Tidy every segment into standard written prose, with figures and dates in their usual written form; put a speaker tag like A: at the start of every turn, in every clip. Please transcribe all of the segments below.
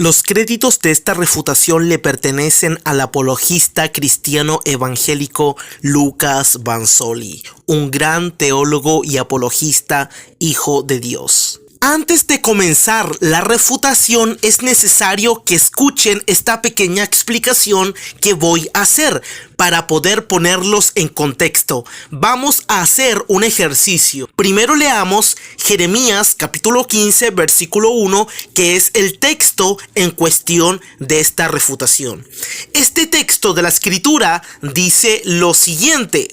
A: Los créditos de esta refutación le pertenecen al apologista cristiano evangélico Lucas Bansoli, un gran teólogo y apologista, hijo de Dios. Antes de comenzar la refutación es necesario que escuchen esta pequeña explicación que voy a hacer para poder ponerlos en contexto. Vamos a hacer un ejercicio. Primero leamos Jeremías capítulo 15 versículo 1, que es el texto en cuestión de esta refutación. Este texto de la escritura dice lo siguiente: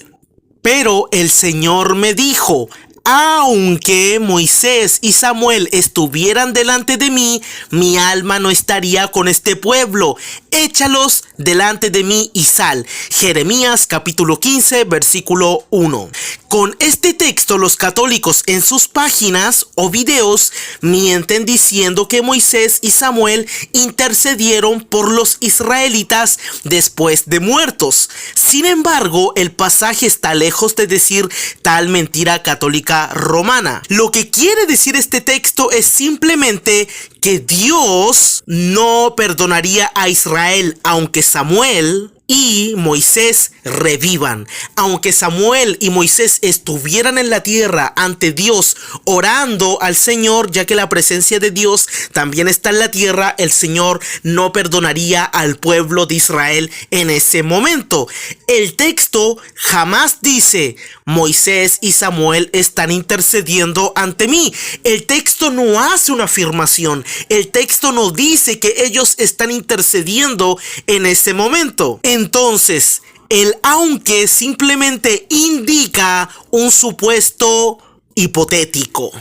A: pero el Señor me dijo: aunque Moisés y Samuel estuvieran delante de mí, mi alma no estaría con este pueblo. Échalos delante de mí y sal. Jeremías capítulo 15 versículo 1. Con este texto los católicos en sus páginas o videos mienten diciendo que Moisés y Samuel intercedieron por los israelitas después de muertos. Sin embargo, el pasaje está lejos de decir tal mentira católica romana. Lo que quiere decir este texto es simplemente que Dios no perdonaría a Israel aunque Samuel y Moisés revivan. Aunque Samuel y Moisés estuvieran en la tierra ante Dios orando al Señor, ya que la presencia de Dios también está en la tierra, el Señor no perdonaría al pueblo de Israel en ese momento. El texto jamás dice Moisés y Samuel están intercediendo ante mí. El texto no hace una afirmación. El texto no dice que ellos están intercediendo en ese momento. Entonces, el aunque simplemente indica un supuesto hipotético.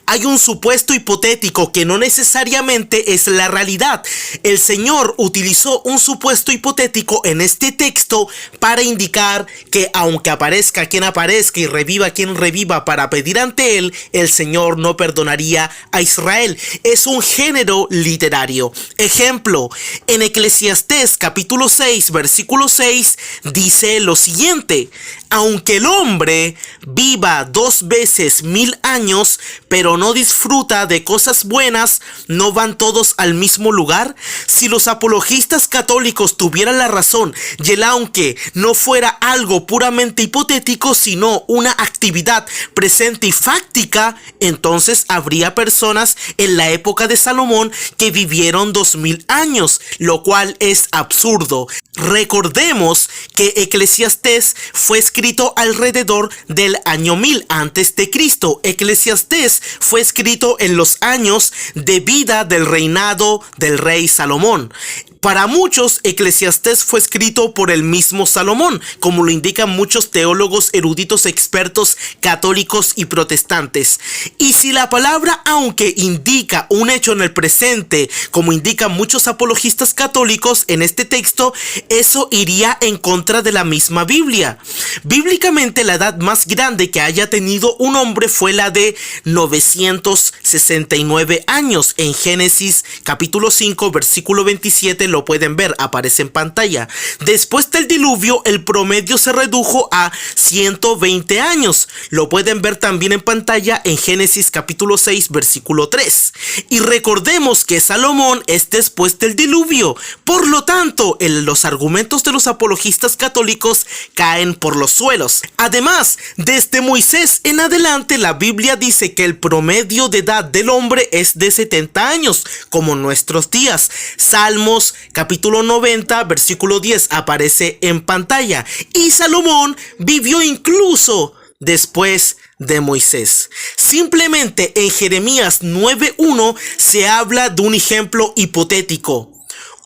A: Hay un supuesto hipotético que no necesariamente es la realidad. El Señor utilizó un supuesto hipotético en este texto para indicar que aunque aparezca quien aparezca y reviva quien reviva para pedir ante él, el Señor no perdonaría a Israel. Es un género literario. Ejemplo, en Eclesiastés capítulo 6 versículo 6 dice lo siguiente: aunque el hombre viva 2 veces 1000 años, pero no disfruta de cosas buenas, ¿no van todos al mismo lugar? Si los apologistas católicos tuvieran la razón y el aunque no fuera algo puramente hipotético, sino una actividad presente y fáctica, entonces habría personas en la época de Salomón que vivieron 2000 años, lo cual es absurdo. Recordemos que Eclesiastés fue escrito alrededor del año 1000 antes de Cristo. Eclesiastés fue escrito en los años de vida del reinado del rey Salomón. Para muchos, Eclesiastés fue escrito por el mismo Salomón, como lo indican muchos teólogos eruditos expertos católicos y protestantes. Y si la palabra aunque indica un hecho en el presente, como indican muchos apologistas católicos en este texto, eso iría en contra de la misma Biblia. Bíblicamente, la edad más grande que haya tenido un hombre fue la de 969 años. En Génesis capítulo 5 versículo 27 lo pueden ver, aparece en pantalla. Después del diluvio, el promedio se redujo a 120 años. Lo pueden ver también en pantalla en Génesis capítulo 6 versículo 3. Y recordemos que Salomón es después del diluvio. Por lo tanto, los argumentos de los apologistas católicos caen por los suelos. Además, desde Moisés en adelante, la Biblia dice que el promedio de edad del hombre es de 70 años, como en nuestros días. Salmos capítulo 90 versículo 10 aparece en pantalla. Y Salomón vivió incluso después de Moisés. Simplemente en Jeremías 9:1 se habla de un ejemplo hipotético.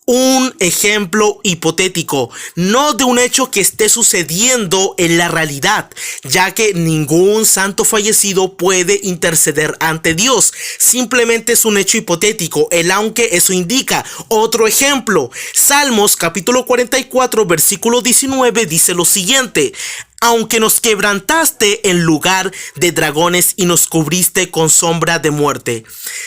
A: Un ejemplo hipotético, no de un hecho que esté sucediendo en la realidad, ya que ningún santo fallecido puede interceder ante Dios. Simplemente es un hecho hipotético, el aunque eso indica. Otro ejemplo, Salmos capítulo 44 versículo 19 dice lo siguiente: aunque nos quebrantaste en lugar de dragones y nos cubriste con sombra de muerte.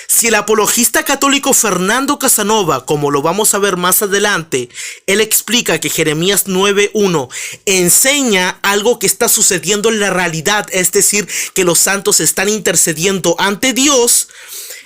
A: Si el apologista católico Fernando Casanova, como lo vamos a ver más adelante, él explica que Jeremías 9:1 enseña algo que está sucediendo en la realidad, es decir, que los santos están intercediendo ante Dios,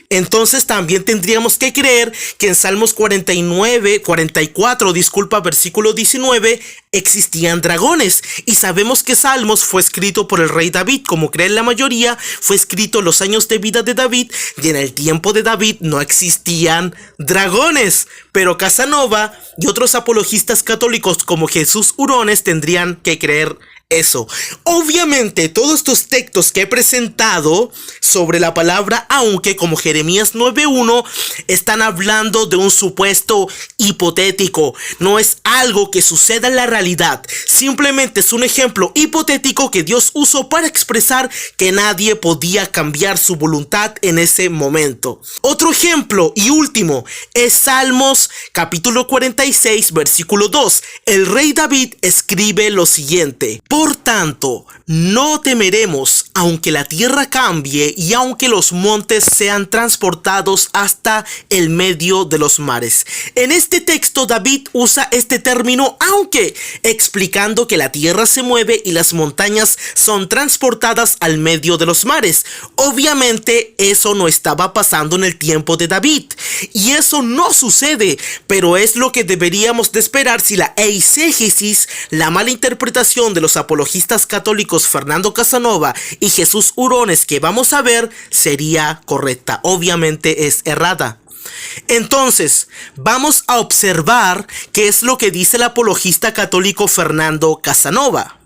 A: Entonces también tendríamos que creer que en Salmos 44, versículo 19, existían dragones. Y sabemos que Salmos fue escrito por el rey David, como creen la mayoría, fue escrito en los años de vida de David, y en el tiempo de David no existían dragones. Pero Casanova y otros apologistas católicos como Jesús Hurones tendrían que creer eso. Obviamente todos estos textos que he presentado sobre la palabra aunque, como Jeremías 9:1, están hablando de un supuesto hipotético. No es algo que suceda en la realidad, simplemente es un ejemplo hipotético que Dios usó para expresar que nadie podía cambiar su voluntad en ese momento. Otro ejemplo y último es Salmos capítulo 46 versículo 2. El rey David escribe lo siguiente: por tanto, no temeremos, aunque la tierra cambie y aunque los montes sean transportados hasta el medio de los mares. En este texto David usa este término aunque, explicando que la tierra se mueve y las montañas son transportadas al medio de los mares. Obviamente eso no estaba pasando en el tiempo de David, y eso no sucede, pero es lo que deberíamos de esperar si la eisegesis, la mala interpretación de los apologistas católicos Fernando Casanova y Jesús Hurones que vamos a ver, sería correcta. Obviamente es errada. Entonces, vamos a observar qué es lo que dice el apologista católico Fernando Casanova.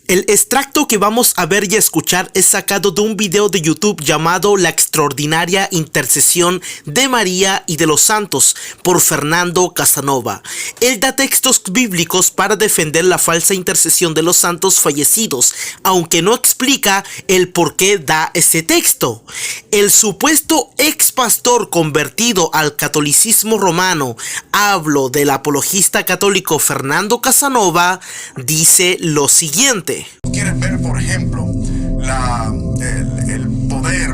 A: El extracto que vamos a ver y a escuchar es sacado de un video de YouTube llamado La extraordinaria intercesión de María y de los santos por Fernando Casanova. Él da textos bíblicos para defender la falsa intercesión de los santos fallecidos, aunque no explica el por qué da ese texto. El supuesto ex pastor convertido al catolicismo romano, hablo del apologista católico Fernando Casanova, dice lo siguiente.
B: ¿Quieres ver, por ejemplo, el poder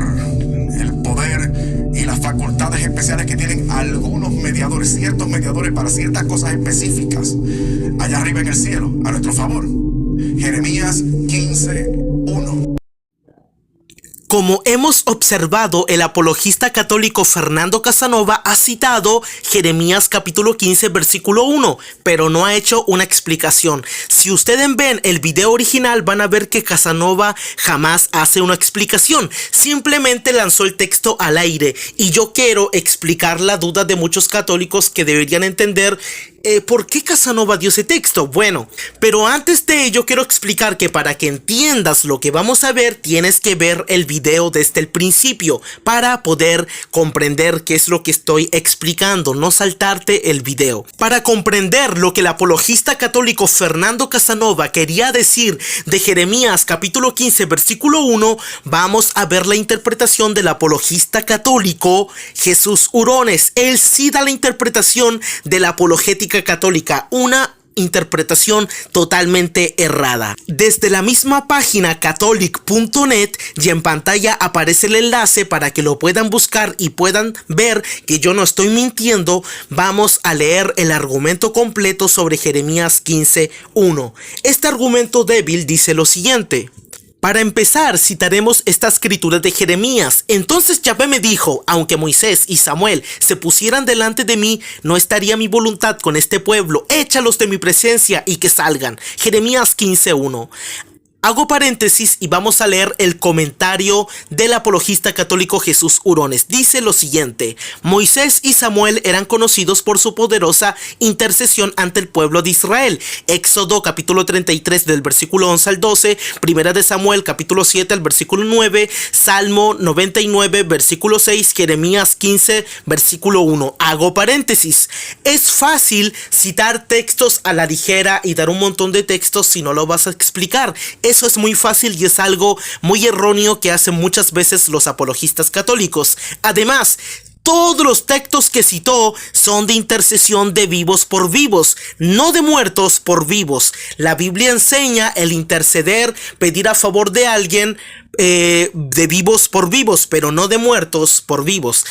B: y las facultades especiales que tienen algunos mediadores, ciertos mediadores para ciertas cosas específicas allá arriba en el cielo, a nuestro favor? Jeremías 15:1.
A: Como hemos observado, el apologista católico Fernando Casanova ha citado Jeremías capítulo 15 versículo 1, pero no ha hecho una explicación. Si ustedes ven el video original van a ver que Casanova jamás hace una explicación, simplemente lanzó el texto al aire, y yo quiero explicar la duda de muchos católicos que deberían entender ¿por qué Casanova dio ese texto? Bueno, pero antes de ello quiero explicar que para que entiendas lo que vamos a ver tienes que ver el video desde el principio para poder comprender qué es lo que estoy explicando, no saltarte el video. Para comprender lo que el apologista católico Fernando Casanova quería decir de Jeremías capítulo 15 versículo 1, vamos a ver la interpretación del apologista católico Jesús Hurones. Él sí da la interpretación de la apologética católica, una interpretación totalmente errada. Desde la misma página catholic.net y en pantalla aparece el enlace para que lo puedan buscar y puedan ver que yo no estoy mintiendo. Vamos a leer el argumento completo sobre Jeremías 15:1. Este argumento débil dice lo siguiente. Para empezar, citaremos esta escritura de Jeremías. Entonces Yahvé me dijo, aunque Moisés y Samuel se pusieran delante de mí, no estaría mi voluntad con este pueblo. Échalos de mi presencia y que salgan. Jeremías 15:1. Hago paréntesis y vamos a leer el comentario del apologista católico Jesús Hurones. Dice lo siguiente: Moisés y Samuel eran conocidos por su poderosa intercesión ante el pueblo de Israel. Éxodo capítulo 33 del versículo 11 al 12, Primera de Samuel capítulo 7 al versículo 9, Salmo 99 versículo 6, Jeremías 15 versículo 1. Hago paréntesis. Es fácil citar textos a la ligera y dar un montón de textos si no lo vas a explicar. Eso es muy fácil y es algo muy erróneo que hacen muchas veces los apologistas católicos. Además, todos los textos que citó son de intercesión de vivos por vivos, no de muertos por vivos. La Biblia enseña el interceder, pedir a favor de alguien de vivos por vivos, pero no de muertos por vivos.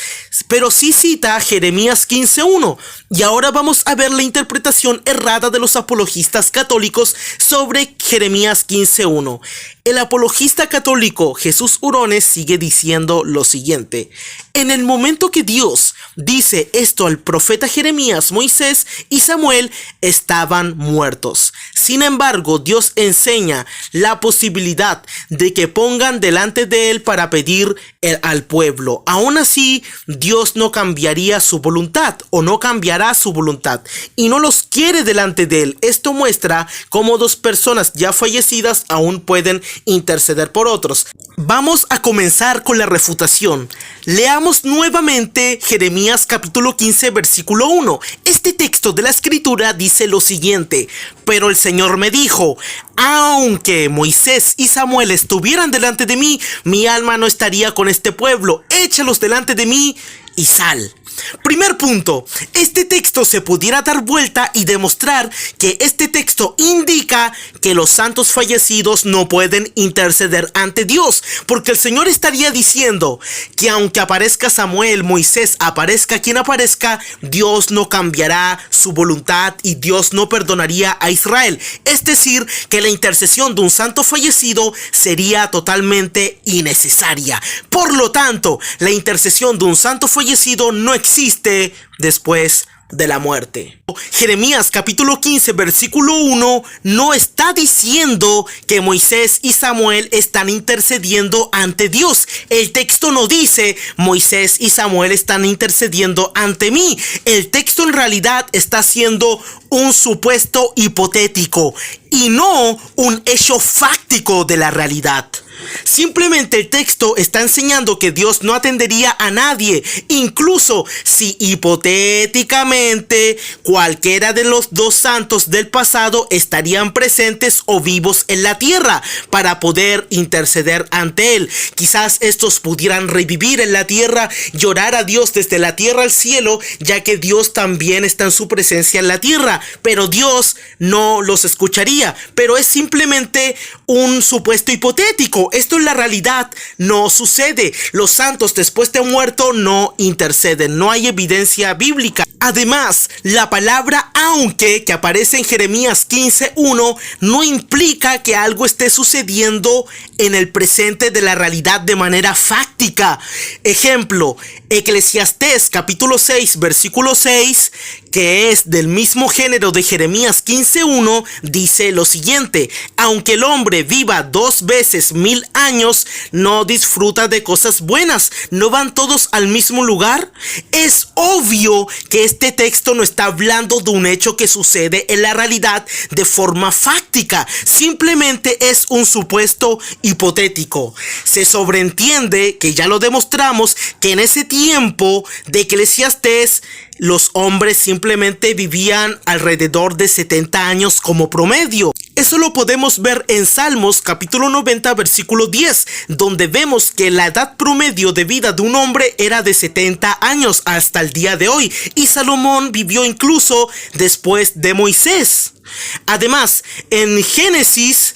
A: Pero sí cita Jeremías 15:1. Y ahora vamos a ver la interpretación errada de los apologistas católicos sobre Jeremías 15:1. El apologista católico Jesús Hurones sigue diciendo lo siguiente: en el momento que Dios dice esto al profeta Jeremías, Moisés y Samuel estaban muertos. Sin embargo, Dios enseña la posibilidad de que pongan delante de él para pedir al pueblo. Aún así, Dios no cambiaría su voluntad, o no cambiará su voluntad, y no los quiere delante de él. Esto muestra cómo dos personas ya fallecidas aún pueden interceder por otros. Vamos a comenzar con la refutación. Leamos nuevamente Jeremías capítulo 15 versículo 1. Este texto de la escritura dice lo siguiente: pero el Señor me dijo, aunque Moisés y Samuel estuvieran delante de mí, mi alma no estaría con este pueblo. Échalos delante de mí y sal. Primer punto, este texto se pudiera dar vuelta y demostrar que este texto indica que los santos fallecidos no pueden interceder ante Dios, porque el Señor estaría diciendo que aunque aparezca Samuel, Moisés, aparezca quien aparezca, Dios no cambiará su voluntad y Dios no perdonaría a Israel. Es decir, que la intercesión de un santo fallecido sería totalmente innecesaria. Por lo tanto, la intercesión de un santo fallecido no existe después de la muerte. Jeremías capítulo 15 versículo 1 no está diciendo que Moisés y Samuel están intercediendo ante Dios. El texto no dice Moisés y Samuel están intercediendo ante mí. El texto en realidad está haciendo un supuesto hipotético y no un hecho fáctico de la realidad. Simplemente el texto está enseñando que Dios no atendería a nadie, incluso si hipotéticamente cualquiera de los dos santos del pasado estarían presentes o vivos en la tierra para poder interceder ante él. Quizás estos pudieran revivir en la tierra, llorar a Dios desde la tierra al cielo, ya que Dios también está en su presencia en la tierra, pero Dios no los escucharía. Pero es simplemente un supuesto hipotético. Esto en la realidad no sucede. Los santos después de muerto no interceden. No hay evidencia bíblica. Además, la palabra aunque que aparece en Jeremías 15:1 no implica que algo esté sucediendo en el presente de la realidad de manera fáctica. Ejemplo, Eclesiastés capítulo 6 versículo 6, que es del mismo género de Jeremías 15:1, dice lo siguiente: aunque el hombre viva 2 veces 1000 años, no disfruta de cosas buenas. ¿No van todos al mismo lugar? Es obvio que este texto no está hablando de un hecho que sucede en la realidad de forma fáctica. Simplemente es un supuesto hipotético. Se sobreentiende, que ya lo demostramos, que en ese tiempo de Eclesiastés los hombres simplemente vivían alrededor de 70 años como promedio. Eso lo podemos ver en Salmos capítulo 90 versículo 10, donde vemos que la edad promedio de vida de un hombre era de 70 años hasta el día de hoy, y Salomón vivió incluso después de Moisés. Además, en Génesis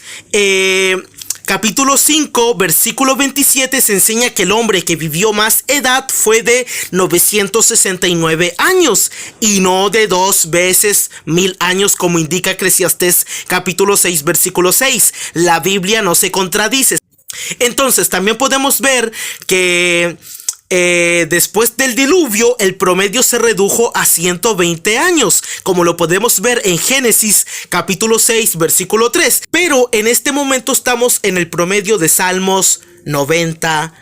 A: capítulo 5, versículo 27 se enseña que el hombre que vivió más edad fue de 969 años y no de 2 veces 1000 años como indica Eclesiastés capítulo 6, versículo 6. La Biblia no se contradice. Entonces también podemos ver que después del diluvio el promedio se redujo a 120 años, como lo podemos ver en Génesis capítulo 6 versículo 3, pero en este momento estamos en el promedio de Salmos 90:10.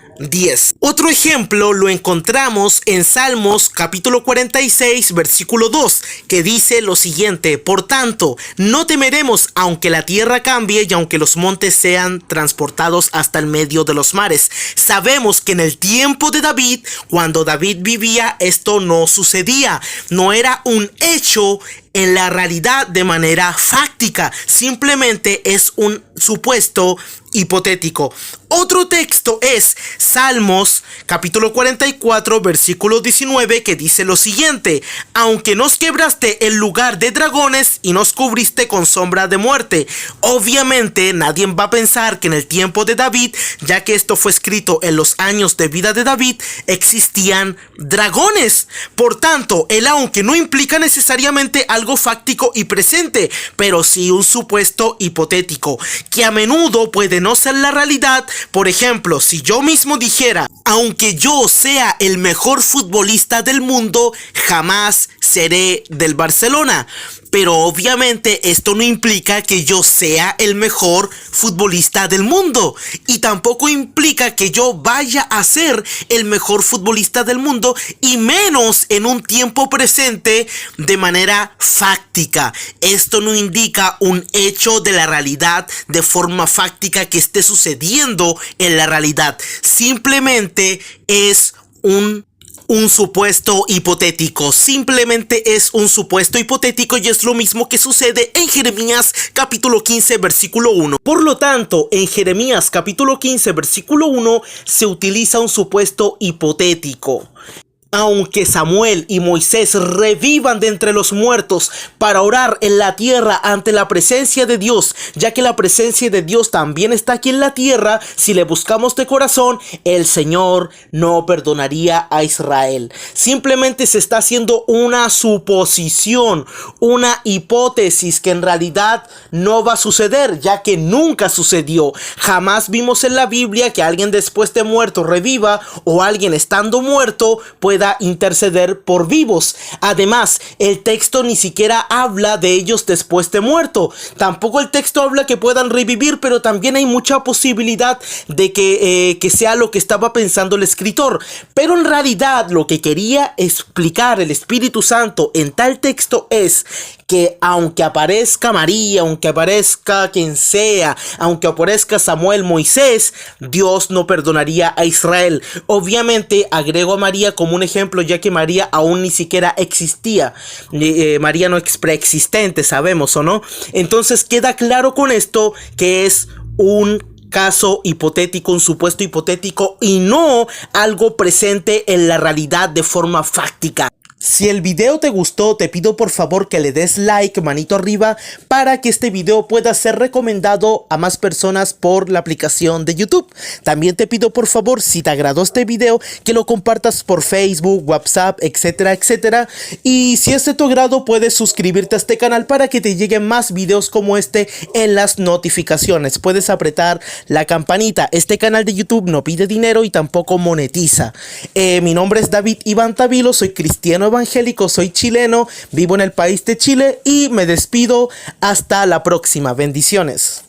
A: Otro ejemplo lo encontramos en Salmos capítulo 46 versículo 2, que dice lo siguiente: por tanto, no temeremos aunque la tierra cambie y aunque los montes sean transportados hasta el medio de los mares. Sabemos que en el tiempo de David, cuando David vivía, esto no sucedía. No era un hecho en la realidad de manera fáctica, simplemente es un supuesto hipotético. Otro texto es Salmos capítulo 44 versículo 19, que dice lo siguiente: aunque nos quebraste el lugar de dragones y nos cubriste con sombra de muerte. Obviamente nadie va a pensar que en el tiempo de David, ya que esto fue escrito en los años de vida de David, existían dragones. Por tanto, el aunque no implica necesariamente algo fáctico y presente, pero sí un supuesto hipotético, que a menudo puede no ser la realidad. Por ejemplo, si yo mismo dijera: aunque yo sea el mejor futbolista del mundo, jamás seré del Barcelona. Pero obviamente esto no implica que yo sea el mejor futbolista del mundo. Y tampoco implica que yo vaya a ser el mejor futbolista del mundo, y menos en un tiempo presente de manera fáctica. Esto no indica un hecho de la realidad de forma fáctica que esté sucediendo en la realidad. Simplemente es un supuesto hipotético. Simplemente es un supuesto hipotético, y es lo mismo que sucede en Jeremías capítulo 15 versículo 1. Por lo tanto, en Jeremías capítulo 15 versículo 1 se utiliza un supuesto hipotético. Aunque Samuel y Moisés revivan de entre los muertos para orar en la tierra ante la presencia de Dios, ya que la presencia de Dios también está aquí en la tierra, si le buscamos de corazón, el Señor no perdonaría a Israel. Simplemente se está haciendo una suposición, una hipótesis que en realidad no va a suceder, ya que nunca sucedió. Jamás vimos en la Biblia que alguien después de muerto reviva, o alguien estando muerto pueda interceder por vivos. Además, el texto ni siquiera habla de ellos después de muerto. Tampoco el texto habla que puedan revivir, pero también hay mucha posibilidad de que sea lo que estaba pensando el escritor. Pero en realidad lo que quería explicar el Espíritu Santo en tal texto es que aunque aparezca María, aunque aparezca quien sea, aunque aparezca Samuel, Moisés, Dios no perdonaría a Israel. Obviamente agrego a María como un ejemplo, ya que María aún ni siquiera existía. María no es preexistente, sabemos, ¿o no? Entonces queda claro con esto que es un caso hipotético, un supuesto hipotético, y no algo presente en la realidad de forma fáctica. Si el video te gustó, te pido por favor que le des like, manito arriba, para que este video pueda ser recomendado a más personas por la aplicación de YouTube. También te pido por favor, si te agradó este video, que lo compartas por Facebook, WhatsApp, etcétera, etcétera. Y si es de tu agrado, puedes suscribirte a este canal para que te lleguen más videos como este en las notificaciones. Puedes apretar la campanita. Este canal de YouTube no pide dinero y tampoco monetiza. Mi nombre es David Iván Tavilo, soy cristiano evangélico, soy chileno, vivo en el país de Chile y me despido hasta la próxima. Bendiciones.